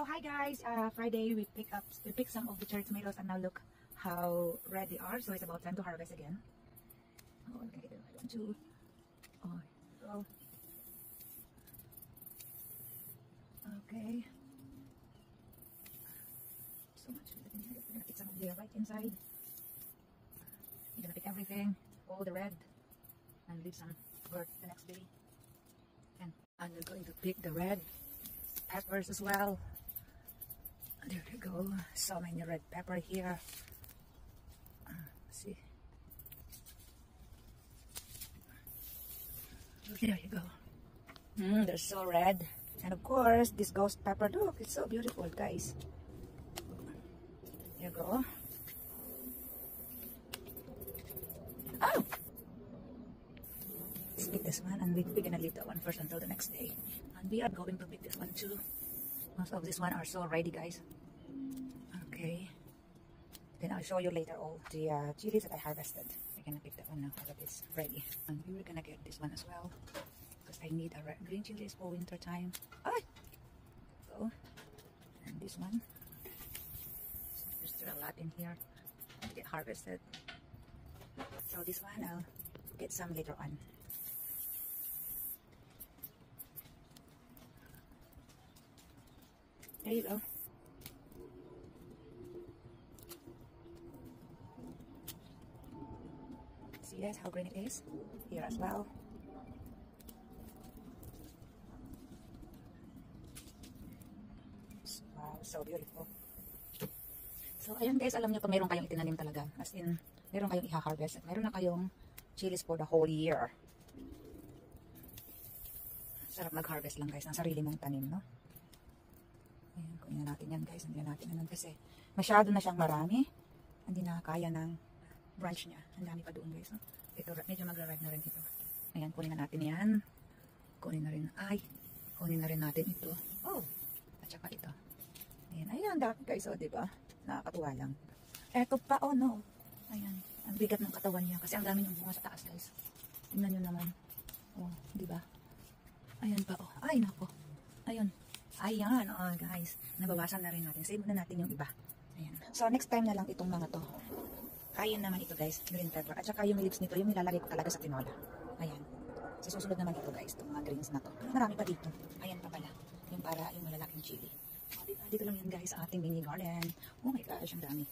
So hi guys, Friday we picked some of the cherry tomatoes and now look how red they are. So it's about time to harvest again. Oh, okay, I want to. Oh, so okay. So much food in here. We're gonna pick some of the right inside. We're gonna pick everything, all the red, and leave some for the next day. And we're going to pick the red peppers as well. There you go, so many red pepper here. See, there you go. They're so red. And of course this ghost pepper, look, it's so beautiful guys. There you go. Oh, let's pick this one, and we're gonna leave that one first until the next day, and we are going to pick this one too. Most of this one are so ready guys. Okay, then I'll show you later all the chilies that I harvested. We're gonna pick that one now that it's ready, and we were gonna get this one as well because I need a green chilies for winter time. So, and this one, so there's still a lot in here to get harvested. So this one I'll get some later on. There you go. See guys how green it is? Here as well. Wow, so beautiful. So ayun guys, alam nyo pa meron kayong itinanim talaga. As in, meron kayong i-harvest at meron na kayong chilies for the whole year. Sarap mag-harvest lang guys ng sarili mong tanim, no? Ayan, kunin na natin yan guys. Hindi na natin naman kasi masyado na siyang marami. Hindi na kaya ng branch niya. Ang dami pa doon guys. No? Ito, medyo magra-ripe na rin ito. Ayan, kunin na natin yan. Kunin na rin. Ay, kunin na rin natin ito. Oh, at saka ito. Ayan, ayan, dami guys. O, diba? Nakakatuwa lang. Eto pa, oh no. Ayan, ang bigat ng katawan niya. Kasi ang dami ng bunga sa taas guys. Tingnan nyo naman. Oh, diba? Ayan pa, oh. Ay, nako. Ayun. Ayan, oh guys. Nabawasan na rin natin. Save na natin yung iba. Ayan. So, next time na lang itong mga to. Kain naman ito guys, green pepper. At saka yung leaves nito, yung nilalagay ko talaga sa tinola. Ayan. So, susunod naman ito guys, itong mga greens na to. Marami pa dito. Ayan pa pala. Yung para yung malalaking chili. O, diba? Dito lang yan guys, ating mini garden. Oh my gosh, ang dami.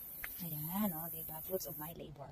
Ayan, oh, diba? Fruits of my labor.